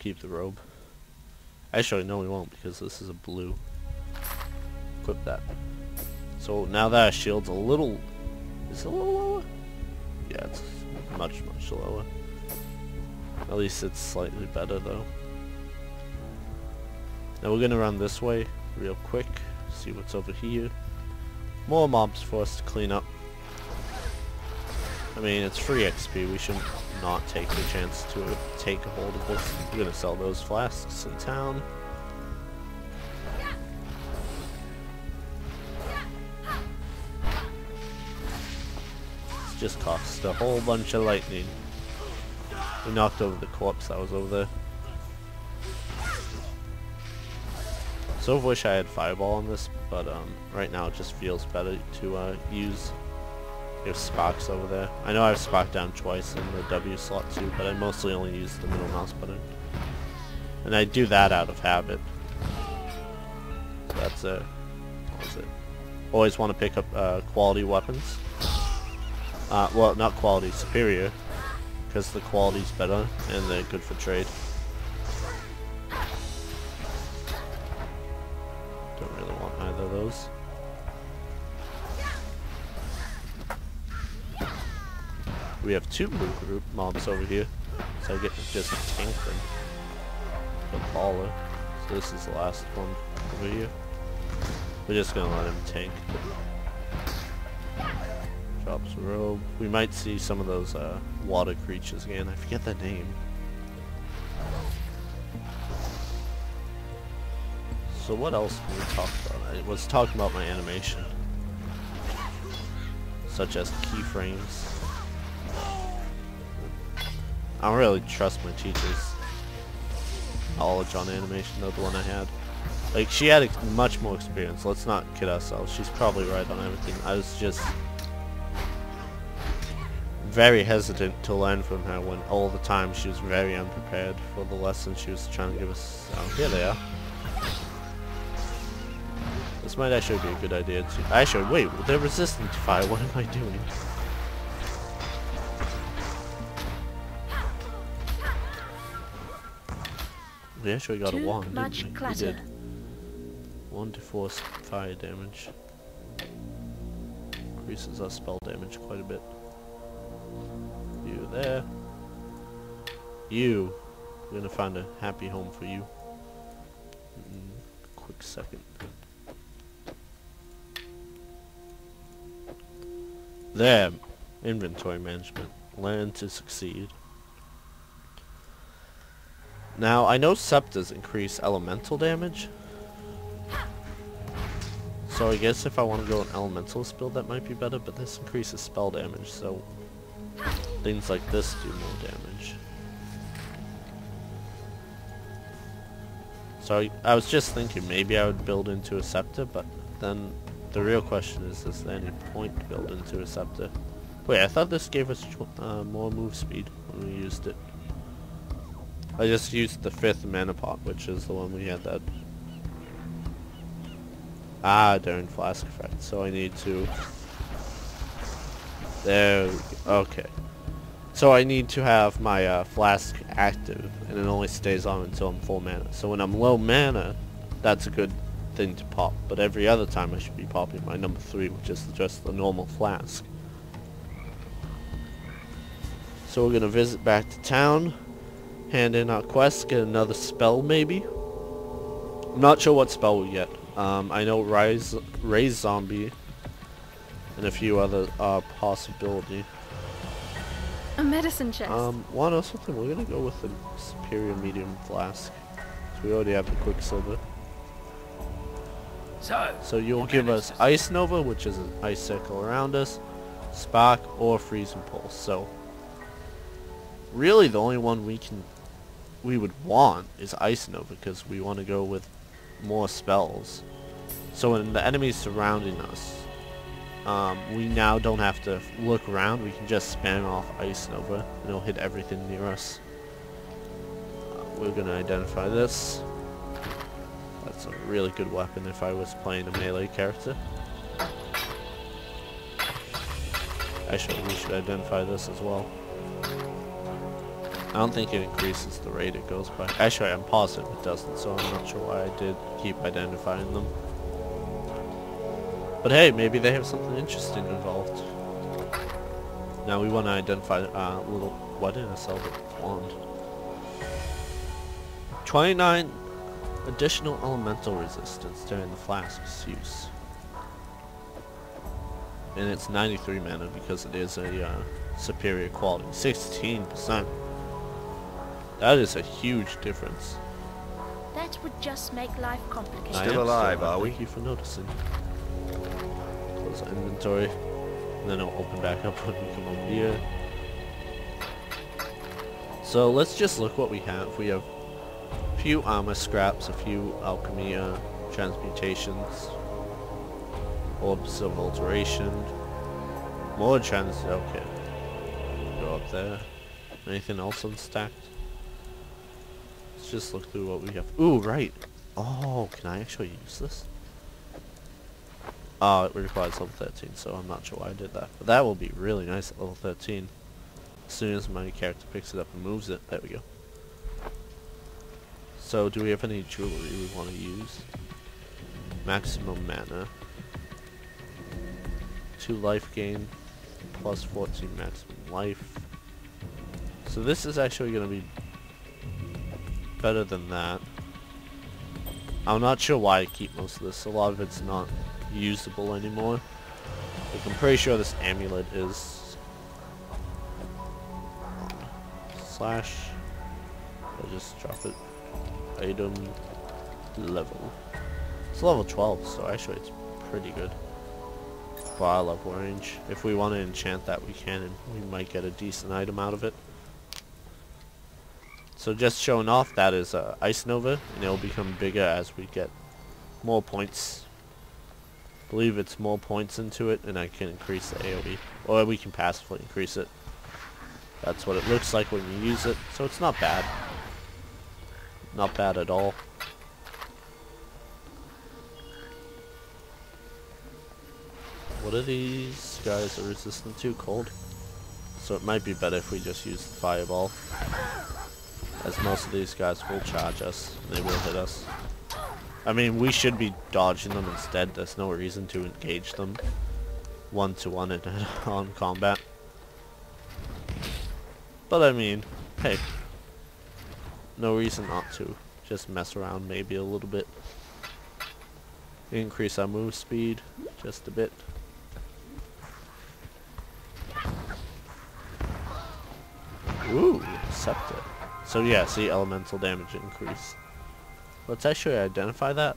keep the robe. Actually, no we won't, because this is a blue. Equip that. So now that our shield's a little... Is it a little lower? Yeah, it's much lower. At least it's slightly better though. Now we're gonna run this way real quick, see what's over here. More mobs for us to clean up. I mean, it's free XP, we should not take the chance to take a hold of this. We're gonna sell those flasks in town. It's just cost a whole bunch of lightning. We knocked over the corpse that was over there. So I wish I had Fireball on this, but right now it just feels better to use. There's Sparks over there. I know I've Sparked down twice in the W slot too, but I mostly only use the middle mouse button. And I do that out of habit. So that's what was it? Always want to pick up quality weapons. Well, not quality, superior. Because the quality's better and they're good for trade. Don't really want either of those. We have two blue group mobs over here, so I get to just tank them. The baller. So this is the last one over here. We're just gonna let him tank. Drops a robe. We might see some of those water creatures again. I forget the name. So what else can we talk about? I was talking about my animation, such as keyframes. I don't really trust my teacher's knowledge on animation though, the one I had. Like, she had much more experience, let's not kid ourselves. She's probably right on everything. I was just very hesitant to learn from her when all the time she was very unprepared for the lesson she was trying to give us. Oh, here they are. This might actually be a good idea to... Actually, wait, they're resistant to fire. What am I doing? We actually got a wand, didn't we? We did. 1 to 4 fire damage. Increases our spell damage quite a bit. You there. You. We're gonna find a happy home for you. Quick second. There. Inventory management. Learn to succeed. Now, I know scepters increase elemental damage. So I guess if I want to go an elementalist build that might be better, but this increases spell damage, so things like this do more damage. So I was just thinking maybe I would build into a scepter, but then the real question is there any point to build into a scepter? Wait, I thought this gave us more move speed when we used it. I just used the 5th mana pot, which is the one we had that... during flask effect, so I need to... There we go. Okay. So I need to have my flask active, and it only stays on until I'm full mana. So when I'm low mana, that's a good thing to pop, but every other time I should be popping my number 3, which is just the normal flask. So we're gonna visit back to town, hand in our quest, get another spell maybe. I'm not sure what spell we get. I know raise zombie and a few other possibility. A medicine chest. Want or something? We're gonna go with the superior medium flask. So we already have the quicksilver. So you'll give us Ice Nova, which is an ice circle around us, Spark, or Freezing Pulse. So really the only one we would want is Ice Nova, because we want to go with more spells. So when the enemy's surrounding us, we now don't have to look around, we can just spam off Ice Nova and it'll hit everything near us. We're gonna identify this. That's a really good weapon if I was playing a melee character. Actually, we should identify this as well. I don't think it increases the rate it goes by. Actually, I'm positive it doesn't, so I'm not sure why I did keep identifying them. But hey, maybe they have something interesting involved. Now we want to identify little... Why didn't I sell the wand? 29 additional elemental resistance during the flask's use. And it's 93 mana because it is a superior quality. 16%. That is a huge difference. That would just make life complicated. Still alive, are we? Thank you for noticing. Close our inventory. And then it'll open back up when we come over here. So let's just look what we have. We have a few armor scraps, a few alchemy transmutations, orbs of alteration, more okay. Go up there. Anything else unstacked? Let's just look through what we have. Ooh, right. Oh, can I actually use this? Oh, it requires level 13, so I'm not sure why I did that. But that will be really nice at level 13. As soon as my character picks it up and moves it. There we go. So, do we have any jewelry we want to use? Maximum mana. 2 life gain. Plus 14 maximum life. So this is actually going to be better than that. I'm not sure why I keep most of this. A lot of it's not usable anymore. Like, I'm pretty sure this amulet is... Slash. I'll just drop it. Item. Level. It's level 12, so actually it's pretty good. For our level range. If we want to enchant that, we can, and we might get a decent item out of it. So just showing off, that is Ice Nova, and it'll become bigger as we get more points. I believe it's more points into it, and I can increase the AoE. Or we can passively increase it. That's what it looks like when you use it, so it's not bad. Not bad at all. What are these guys are resistant to? Cold. So it might be better if we just use the fireball. As most of these guys will charge us. They will hit us. I mean, we should be dodging them instead. There's no reason to engage them one-to-one in on combat. But I mean, hey. No reason not to. Just mess around maybe a little bit. Increase our move speed just a bit. Ooh, Scepter. So yeah, see, elemental damage increase. Let's actually identify that.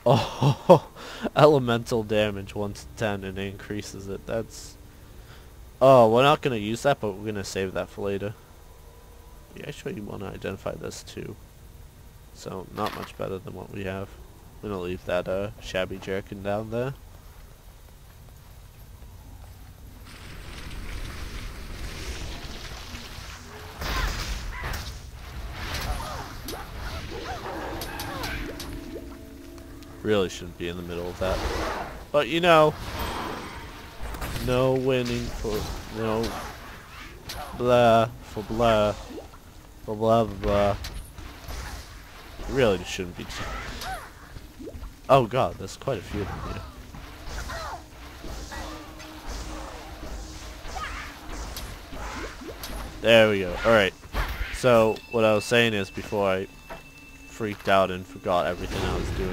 Oh, elemental damage 1 to 10 and it increases it. That's... Oh, we're not going to use that, but we're going to save that for later. We actually want to identify this too. So, not much better than what we have. I'm going to leave that shabby jerkin down there. Really shouldn't be in the middle of that. But you know, no winning for no blah for blah for blah blah blah. Really just shouldn't be. Oh god, there's quite a few of them here. There we go. Alright. So what I was saying is, before I freaked out and forgot everything I was doing,